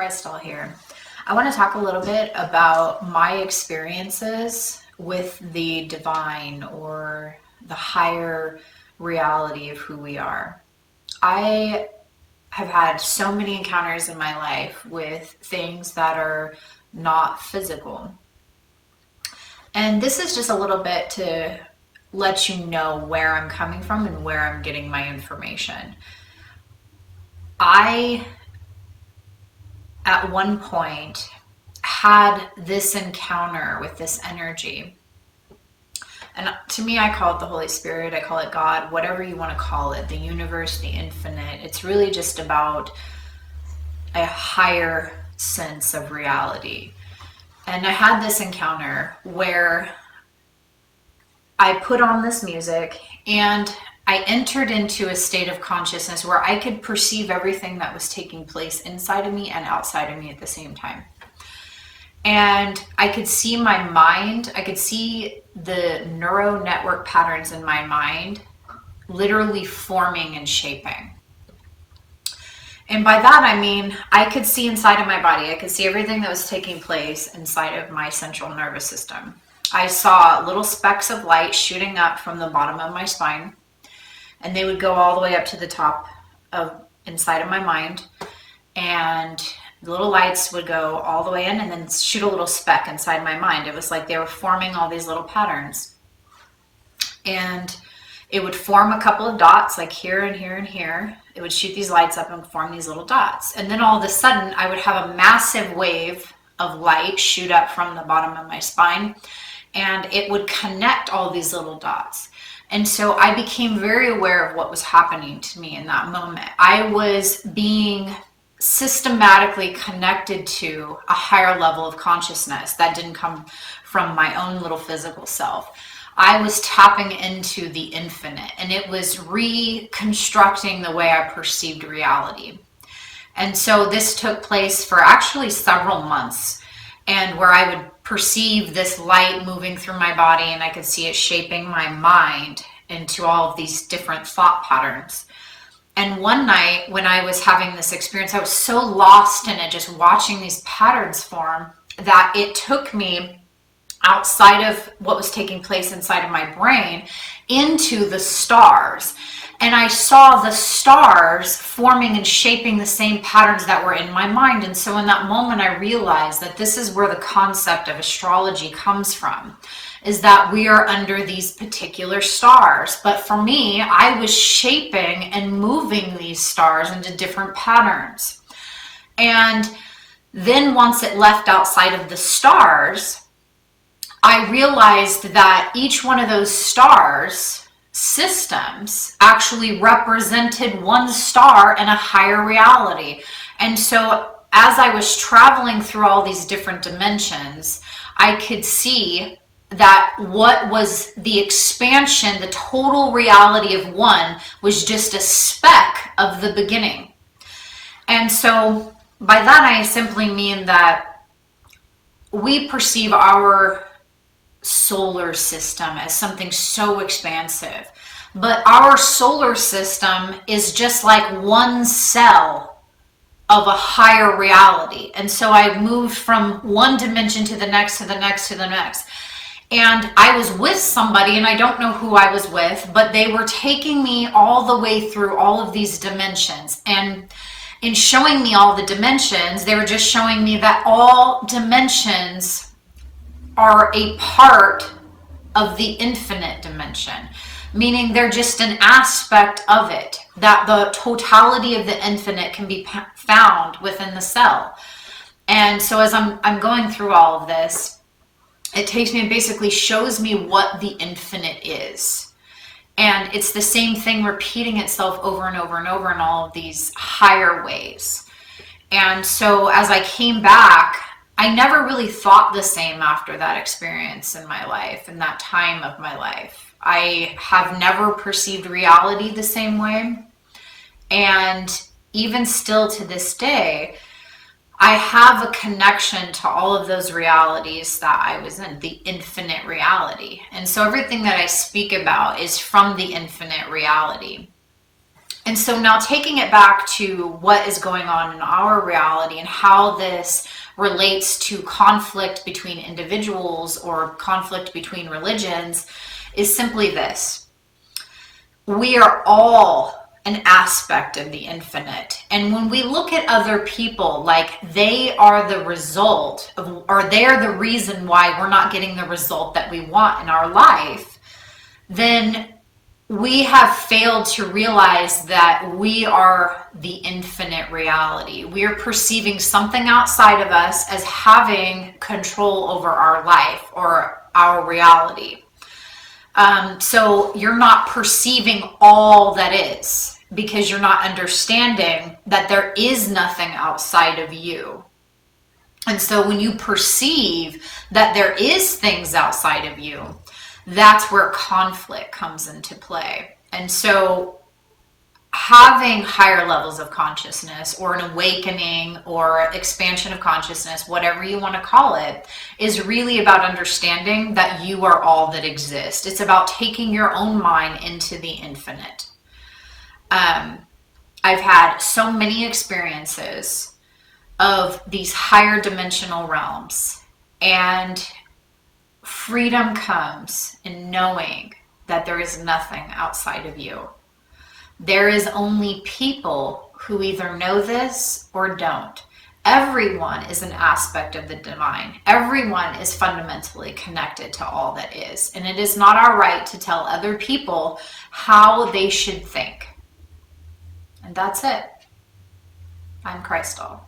ChristAll here. I want to talk a little bit about my experiences with the divine or the higher reality of who we are. I have had so many encounters in my life with things that are not physical. And this is just a little bit to let you know where I'm coming from and where I'm getting my information. I, at one point, had this encounter with this energy. And to me, I call it the Holy Spirit, I call it God, whatever you want to call it, the universe, the infinite. It's really just about a higher sense of reality. And I had this encounter where I put on this music and I entered into a state of consciousness where I could perceive everything that was taking place inside of me and outside of me at the same time. And I could see my mind, I could see the neural network patterns in my mind literally forming and shaping. And by that, I mean, I could see inside of my body. I could see everything that was taking place inside of my central nervous system. I saw little specks of light shooting up from the bottom of my spine, and they would go all the way up to the top of inside of my mind. And the little lights would go all the way in and then shoot a little speck inside my mind. It was like they were forming all these little patterns. And it would form a couple of dots, like here and here and here. It would shoot these lights up and form these little dots. And then all of a sudden, I would have a massive wave of light shoot up from the bottom of my spine, and it would connect all these little dots. And so I became very aware of what was happening to me in that moment. I was being systematically connected to a higher level of consciousness that didn't come from my own little physical self. I was tapping into the infinite, and it was reconstructing the way I perceived reality. And so this took place for actually several months, and where I would perceive this light moving through my body, and I could see it shaping my mind into all of these different thought patterns. And one night when I was having this experience, I was so lost in it, just watching these patterns form, that it took me outside of what was taking place inside of my brain into the stars. And I saw the stars forming and shaping the same patterns that were in my mind. And so in that moment, I realized that this is where the concept of astrology comes from, is that we are under these particular stars. But for me, I was shaping and moving these stars into different patterns. And then once it left outside of the stars, I realized that each one of those stars systems actually represented one star in a higher reality. And so as I was traveling through all these different dimensions, I could see that what was the expansion, the total reality of one, was just a speck of the beginning. And so by that, I simply mean that we perceive our solar system as something so expansive, but our solar system is just like one cell of a higher reality. And so I moved from one dimension to the next, to the next, to the next. And I was with somebody, and I don't know who I was with, but they were taking me all the way through all of these dimensions. And in showing me all the dimensions, they were just showing me that all dimensions are a part of the infinite dimension, meaning they're just an aspect of it, that the totality of the infinite can be found within the cell. And so as I'm going through all of this, it takes me and basically shows me what the infinite is. And it's the same thing repeating itself over and over and over in all of these higher ways. And so as I came back, I never really thought the same after that experience in my life, in that time of my life. I have never perceived reality the same way. And even still to this day, I have a connection to all of those realities that I was in, the infinite reality. And so everything that I speak about is from the infinite reality. And so now taking it back to what is going on in our reality and how this relates to conflict between individuals or conflict between religions is simply this. We are all an aspect of the infinite. And when we look at other people like they are the result of, or they're the reason why we're not getting the result that we want in our life, then we have failed to realize that we are the infinite reality. We are perceiving something outside of us as having control over our life or our reality. So you're not perceiving all that is because you're not understanding that there is nothing outside of you. And so when you perceive that there is things outside of you, that's where conflict comes into play. And so having higher levels of consciousness or an awakening or expansion of consciousness, whatever you want to call it, is really about understanding that you are all that exists. It's about taking your own mind into the infinite. I've had so many experiences of these higher dimensional realms, and freedom comes in knowing that there is nothing outside of you. There is only people who either know this or don't. Everyone is an aspect of the divine. Everyone is fundamentally connected to all that is. And it is not our right to tell other people how they should think. And that's it. I'm ChristAll.